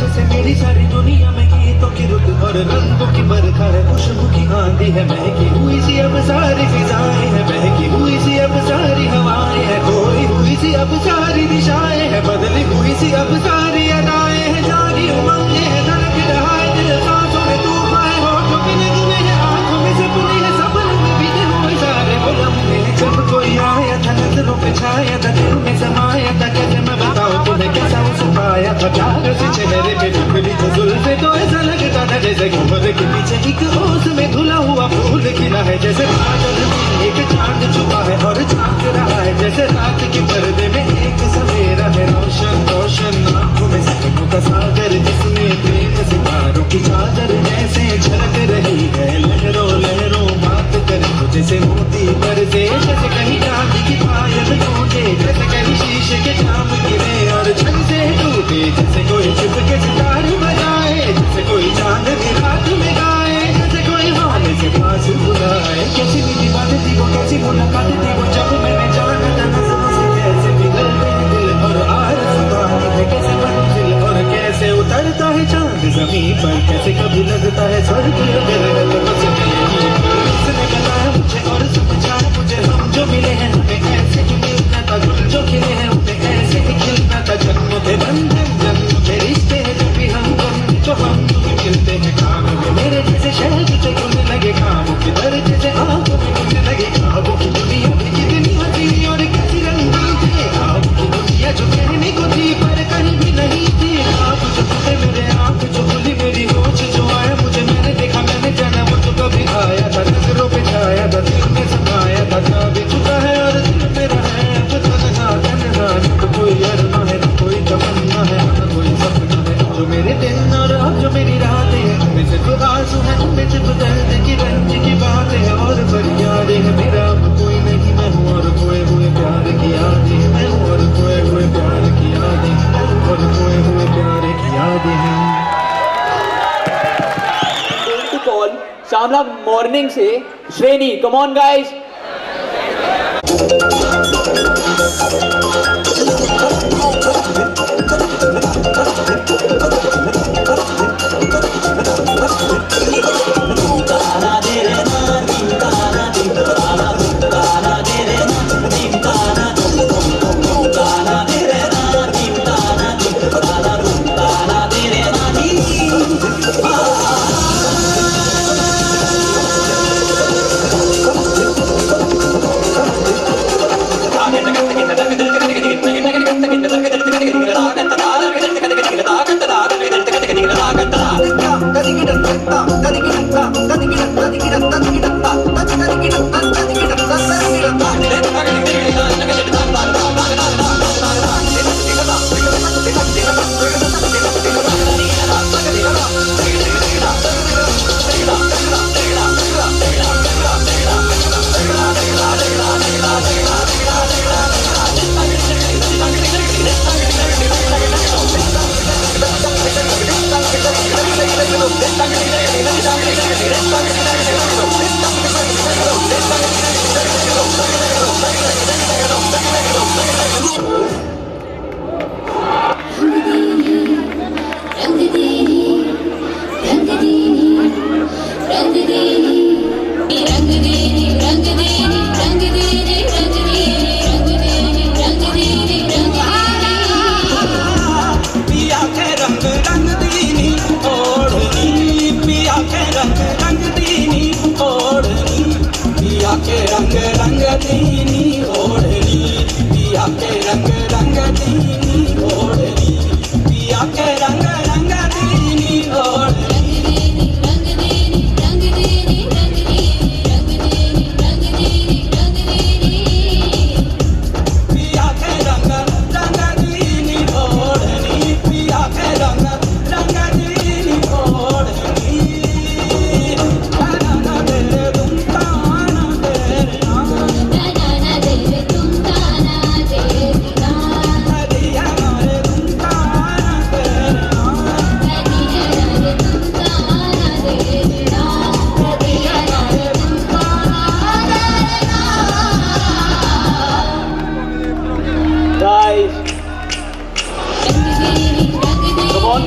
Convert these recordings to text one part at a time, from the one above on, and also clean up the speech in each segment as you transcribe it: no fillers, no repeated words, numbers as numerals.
जैसे मेरी सारी दुनिया में गीतों की रुत और रंगों की बरखा है, खुशबू की आंधी है, महकी हुई सी अब सारी फिजाएं है, महकी हुई सी अब सारी हवाएं है, खोई हुई सी अब सारी दिशाएं है, बदली हुई सी अब सारी अदाएं है, जागी उमंगे है, धड़क रहा है दिल, सांसों में तूफान है, होठों की नगमे है, आंखों में सपने है, सपनों में बीते हुए सारे वो लम्हे हैं। जब कोई आया था नजरों पे छाया था, दिल में समाया था, कैसे मैं बताऊं तुम्हें कैसा उसे पाया था, प्यार से चेहरे पे झुकली तो जुल्फे तो ऐसा लगता था जैसे घूमर के पीछे एक ओस में धुला हुआ फूल खिला है, जैसे बादल में एक चांद छुपा है और झांक रहा है, जैसे रात के पर्दे में एक सवेरा है, रोशन रोशन आंखों में सपनों का सागर, जिसमें प्रेम सितारों की चादर जैसे झलक रही है, लहरों लहरों बात करे तो जैसे मोती बरसे, जैसे कहीं चांद की पायल टूटे, जैसे कहीं शीशे के जाम गिरे और छन से टूटे, जैसे कोई चुप के सितारे बजाए, जैसे कोई चांद की रात में गाए, जैसे कोई हाले से पास बुलाए, कैसी भी बात थी वो, कैसी मुलाकात थी वो, जब मैंने जाना था नजरों से कैसे पिघलते हैं दिल और आरज़ुआं है, कैसे मंजिल और कैसे उतरता है चांद ज़मीन पर, कैसे कभी लगता है स्वर्ग अगर है तो बस यहीं पर, उसने बताया मुझे और समझाया मुझे, हम जो मिले हैं हमें ऐसे ही मिलना था, गुल जो खिले हैं उन्हें ऐसे ही खिलना था, जन्मों के बंधन जन्मों के रिश्ते हैं, जब भी हम तो हम मिलते हैं, काम में मेरे जैसे शहद से घुलने लगे, कामों के दर्द से आंखों में घुलने लगे, ख्वाबों की दुनिया में कितनी हंसी और कैसी रंगीन थी, ख्वाबों की दुनिया जो कहने को थी पर कहीं भी नहीं थी, ख्वाब जो टूटे मेरे आंख जो खुली मेरी होश जो आया मुझे, मैंने देखा मैंने जाना वो जो कभी आया था, नजरों पे छाया था, दिल में समाया था, जा भी चुका है और दिल मेरा है अब तन्हा तन्हा, न तो कोई अरमा है न कोई तमन्ना है न कोई सपना है, जो मेरे दिन और अब जो मेरी रातें हैं उनमें सिर्फ आंसू है, उनमें सिर्फ दर्द की रंज की बातें हैं और फरियादें हैं, मेरा अब कोई नहीं मैं हूँ और खोए हुए प्यार की यादें हैं, मैं हूँ और खोए हुए प्यार की यादें हैं, मैं हूँ और खोए हुए प्यार की यादें हैं। कॉल शामला मॉर्निंग से श्रेणी, कम ऑन गाइस।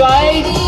गाइस।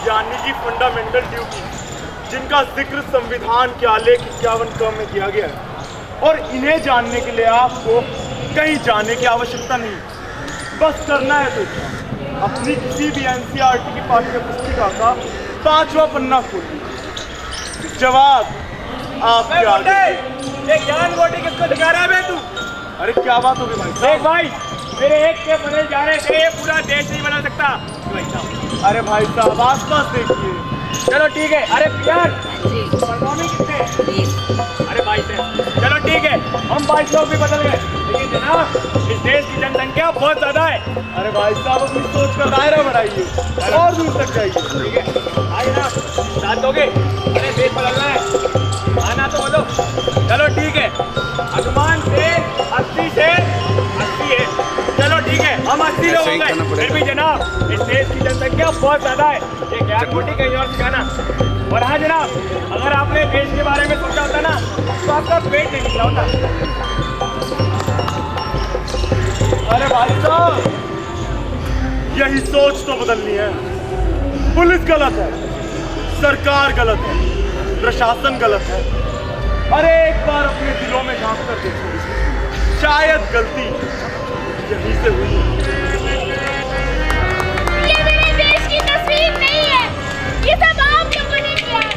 यानी कि फंडामेंटल ड्यूटी, जिनका जिक्र संविधान के आलेख 51 में किया गया है। और इन्हें जानने के लिए आपको कहीं जाने की आवश्यकता नहीं, बस करना है तो अपनी किसी भी एनसीईआरटी की पाठ्य पुस्तिका का 5वां पन्ना खोलिए। जवाब आपके आगे। ये ज्ञान गोटी किसको दिखा रहा है बे तू? अरे क्या बात होगी भाई देख साहब? भाई, मेरे एक के बदल जाने से ये पूरा देश नहीं बदल सकता भाई साहब। अरे भाई साहब आसपास देखिए। चलो ठीक है। अरे यार परफॉर्मिंग कितने? अरे 22 है। चलो ठीक है, हम 22 लोग भी बदल गए, लेकिन जनाब इस देश की जनसंख्या बहुत ज्यादा है। अरे भाई साहब अपनी सोच का दायरा बढ़ाइए और दूर तक जाइए। ठीक है भाई ना, साथ दोगे? अरे देश बदलना है, आना तो बोलो। चलो ठीक है, अनुमान से 80 है। चलो ठीक है, हम 80 लोग हो गए। फिर भी जनाब इस देश की जनसंख्या बहुत ज्यादा है, ये ज्ञान गोटी कहीं और सिखाना। और हाँ जनाब, अगर आपने देश के बारे में सोचा होता ना तो आपका पेट नहीं निकला होता। अरे भाई साहब यही सोच तो बदलनी है। पुलिस गलत है, सरकार गलत है, प्रशासन गलत है। अरे एक बार अपने दिलों में झांक कर देखो, शायद गलती यहीं से हुई है। ये मेरे देश की तस्वीर नहीं है, ये सब आप लोगों ने किया है।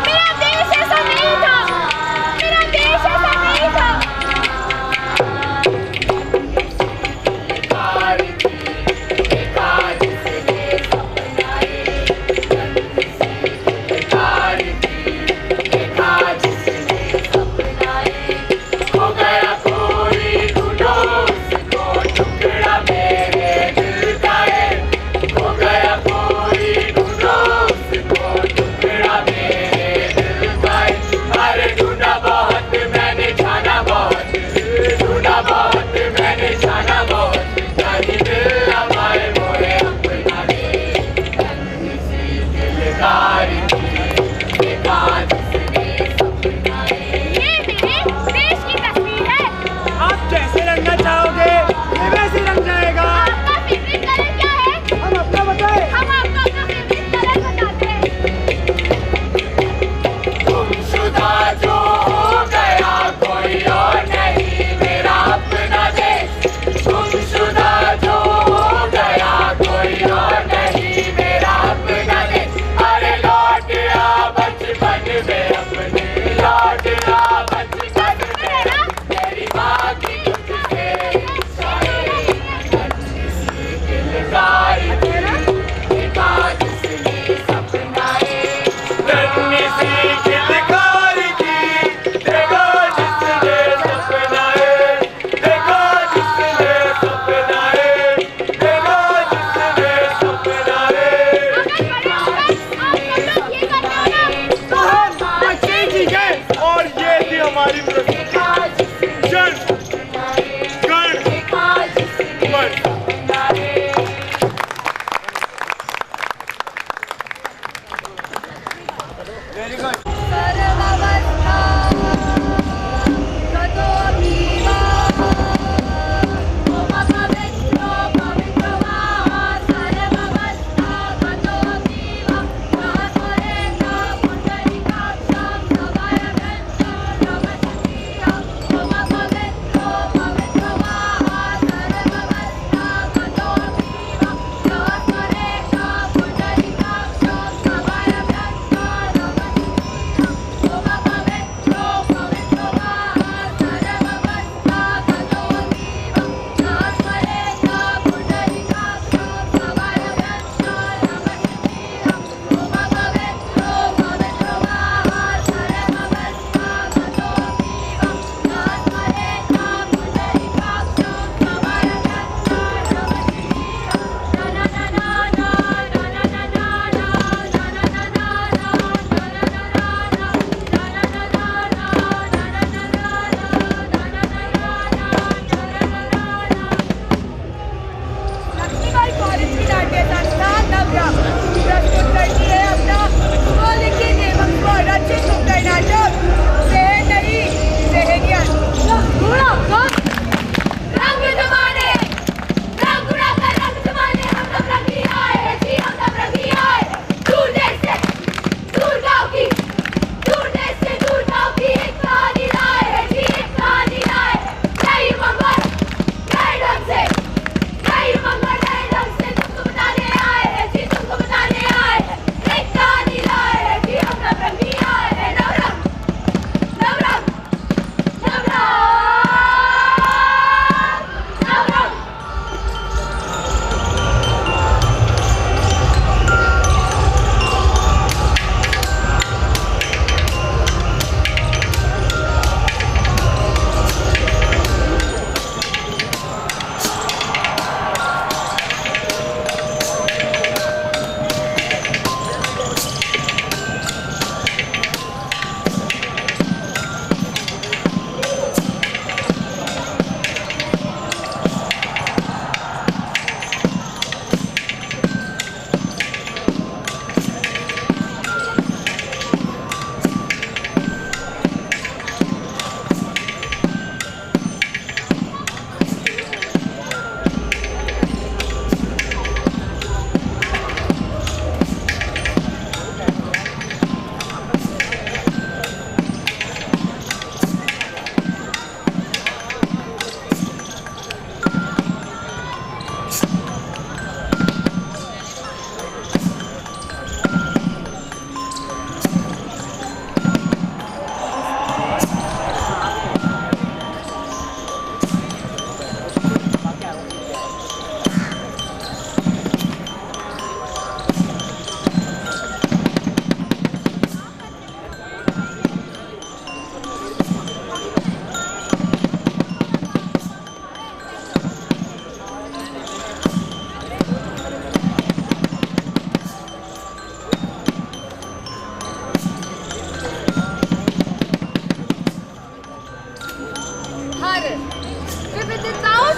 मेरा देश ऐसा नहीं था, मेरा देश ऐसा नहीं था। हो गया कोई ढूंढो उसको टुकड़ा मेरे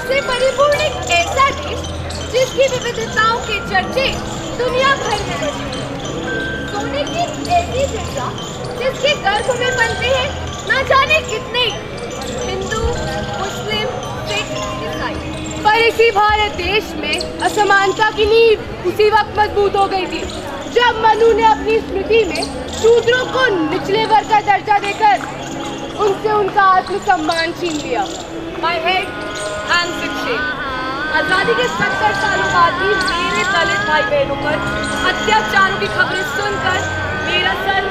से परिपूर्ण एक ऐसा देश जिसकी विविधताओं के चर्चे दुनिया भर में मशहूर हैं। सोने की ऐसी जगह जिसके गर्भ में बनते हैं ना जाने कितने हिंदू, मुस्लिम, सिख, ईसाई। पर इसी भारत देश में असमानता की नींव उसी वक्त मजबूत हो गई थी जब मनु ने अपनी स्मृति में शूद्रों को निचले वर्ग का दर्जा देकर उनसे उनका आत्मसम्मान छीन लिया। My head and शिक्षे। आजादी के 70 सालों बाद भी मेरे दलित भाई बहनों पर अत्याचारों की खबरें सुनकर मेरा सर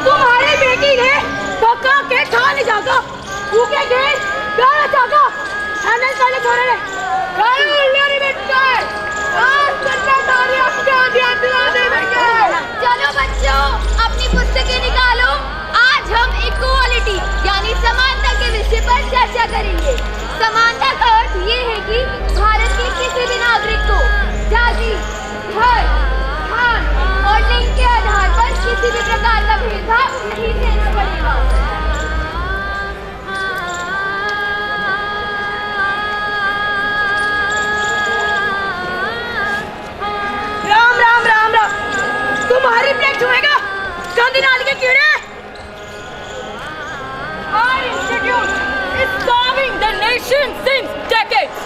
तुम्हारी बेटी ने पका के खा नहीं जागा, भूखे गए प्यारा जागा, खाने खाने थोड़े ने खाने उल्ले नहीं बैठता है, आज करना तारी अपने आदियाँ दिला देंगे। चलो बच्चों, अपनी पुस्तकें निकालो। आज हम इक्वालिटी यानी समानता के विषय पर चर्चा करेंगे। समानता का अर्थ ये है कि भारत के किसी भी नागरिक को जाति, घर, स्थान और लिंग के आधार पर किसी भी प्रकार का भेदभाव नहीं सहना पड़ेगा। राम राम राम राम, तुम्हारी प्लेट छुएगा गांधी नाली के कीड़े। Our institute is serving the nation since decades.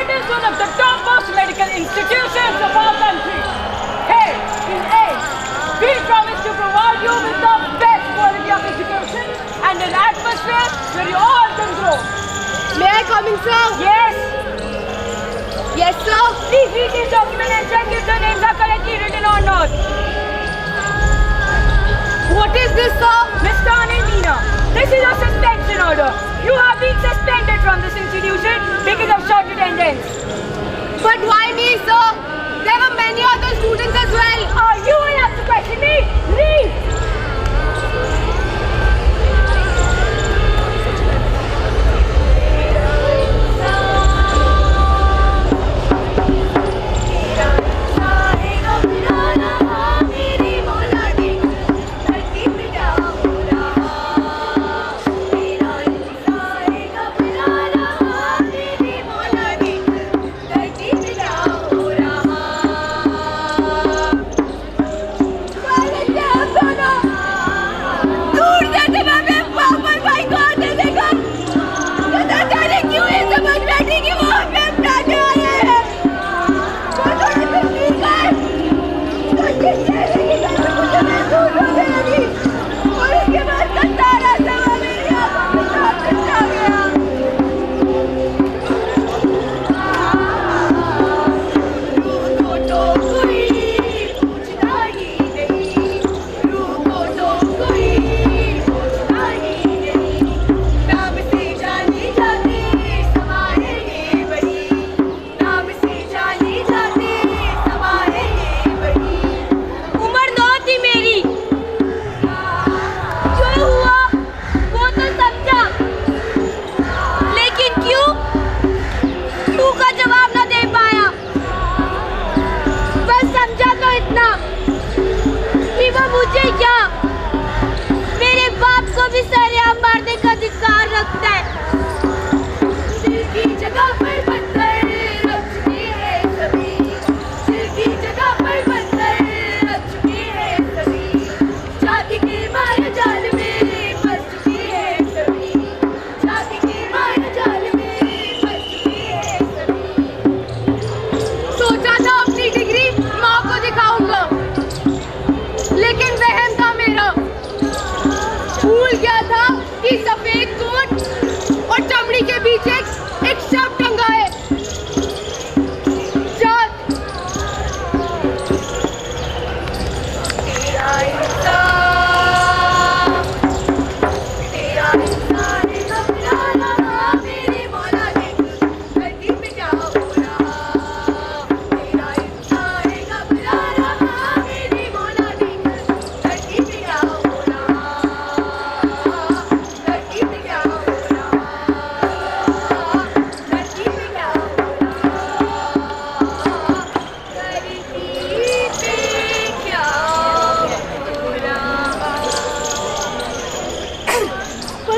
It is one of the topmost medical institutions of our country. Here in AIMS, we promise to provide you with the best quality of education and an atmosphere where you all can grow. May I come in, sir? Yes. Yes, sir. Please read this document and check if the names are correctly written or not. What is this, sir? Mr. Anil Meena, this is a suspension order. You have been suspended from this institution because of short attendance. But why me, sir? There were many other students as well. You will have to question me. Leave.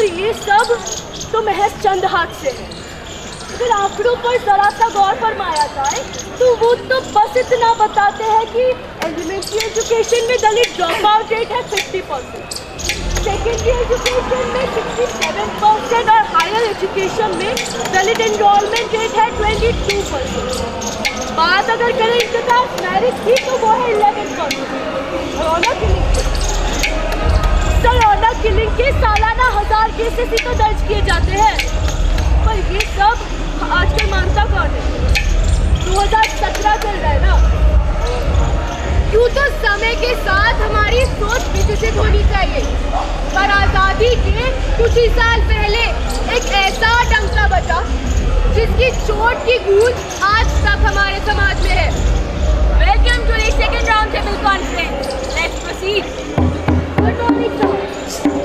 ये सब तो महज चंद हादसे हैं। अगर आंकड़ों पर जरा सा गौर फरमाया जाए तो वो तो बस इतना बताते हैं कि एलिमेंट्री एजुकेशन में दलित ड्रॉप आउट रेट है 50%, सेकेंडरी एजुकेशन में 67% और हायर एजुकेशन में दलित एनरोलमेंट रेट है 22%। बात अगर करें इनके पास मेरिट की तो वो है 11%। सर किलिंग के सालाना 1000 केसेस ही तो दर्ज किए जाते हैं, पर ये सब आजकल मानता कौन है? 2017 चल रहा है ना। यूँ तो समय के साथ हमारी सोच विकसित होनी चाहिए, पर आज़ादी के कुछ ही साल पहले एक ऐसा डंका बजा जिसकी चोट की गूंज आज तक हमारे समाज में है। Welcome to the second round table conference. Let's proceed. Good morning sir,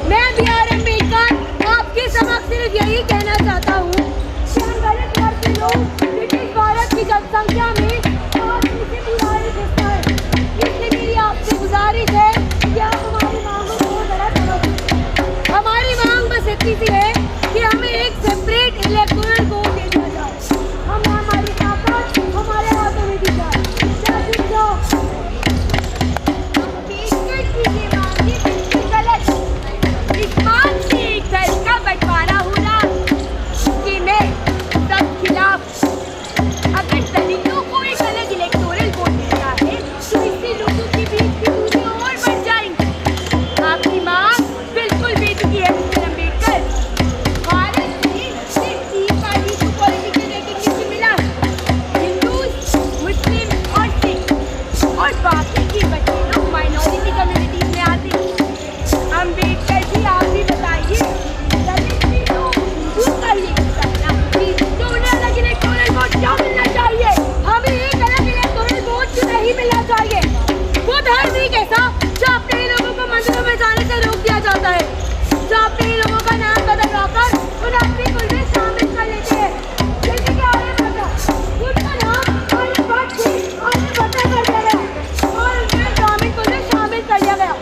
मैं BR अम्बेडकर आपके समक्ष सिर्फ यही कहना चाहता हूँ कि हम गलत वर्ग के लोग ब्रिटिश भारत की जनसंख्या में बहुत नीचे बुराई हिस्सा है। इसलिए मेरी आपसे गुजारिश है कि आप हमारी मांगों को जरा समझें। हमारी मांग बस इतनी सी है कि हमें एक सेपरेट इलेक्टोरल कोड दे दिया जाए। हमें हमारी ताकत हमारे हाथों में दी जाए। इस बात से एक दल का बंटवारा होना कि मैं सब खिलाफ। अगर दलितों को एक अलग इलेक्टोरल कोड मिलता है तो इससे लोगों के बीच की दूरियां और बढ़ जाएंगी। आपकी मांग बिल्कुल बेतुकी है मिस्टर अम्बेडकर। भारत में सिर्फ 3 पार्टी को पॉलिटिकल रेकग्निशन मिला, हिंदू, मुस्लिम और सिख, और बाकी की बच्चे लोग माइनॉरिटी कम्युनिटीज में आते हैं। अम्बेडकर जी आप भी बताइए, दलित भी तो हिंदू का ही हिस्सा है ना, तो उन्हें अलग इलेक्टोरल वोट क्यों मिलना चाहिए? हमें एक अलग इलेक्टोरल वोट क्यों नहीं मिलना चाहिए? वो धर्म ही कैसा जो अपने ही लोगों को मंदिरों में जाने से रोक दिया जाता है, जो अपने ही लोगों का नाम बदलवाकर उन्हें अपने कुल में शामिल कर लेते हैं। जैसे कि आर्यभट्ट, उनका नाम आर्यभट्ट से आर्यभट्ट कर दिया गया और उन्हें ग्रामीण कुल में शामिल कर दिया गया।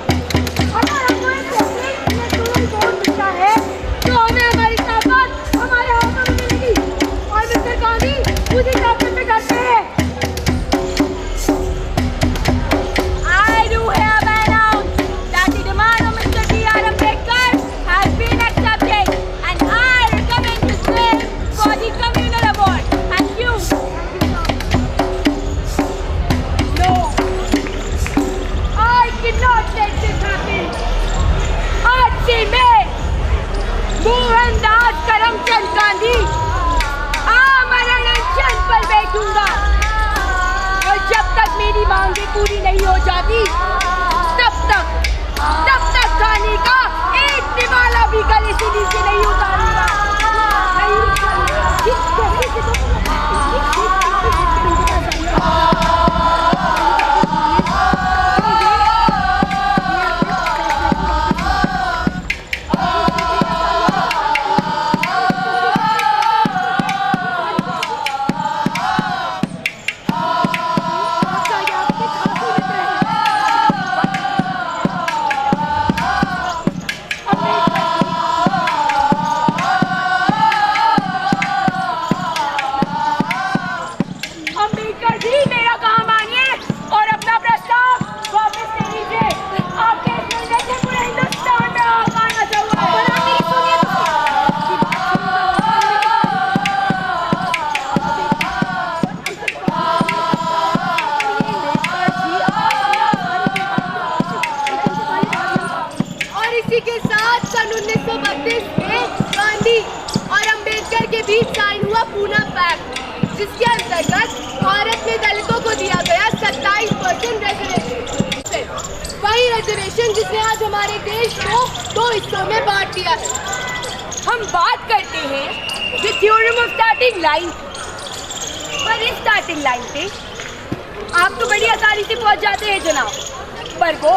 अगर हमको एक सेपरेट इलेक्टोरल कोड मिलता है तो हमें हमारी ताकत हमारे हाथों में मिलेगी। और मिस्टर गांधी उसी ताकत से करते हैं। I do hereby announce that the demand of Mr. B.R. Ambedkar has been accepted and I recommend his name for the communal award. Thank you. No, I cannot let this happen. आज से मैं मोहनदास करमचंद गांधी आमरण अनशन पर बैठूंगा और जब तक मेरी मांगे पूरी नहीं हो जाती तब तक खाने का एक दिवाला भी गले से नीचे नहीं उतारूंगा। अम्बेडकर जी मेरा काम मानिए और अपना प्रस्ताव वापस ले लीजिए। आपके इस निर्णय से पूरे हिंदुस्तान में आगान मचा हुआ है। और इसी के साथ सन 1932 में गांधी और अम्बेडकर के बीच साइन हुआ पूना पैक्ट, जिसके अंतर्गत भारत में दलितों को दिया गया 27% रिजर्वेशन। वही रिजर्वेशन जिसने आज हमारे देश को 2 हिस्सों में बांट दिया है। हम बात करते हैं the theorem of starting line, पर इस स्टार्टिंग लाइन पे आप तो बड़ी आसानी से पहुंच जाते हैं जनाब, पर वो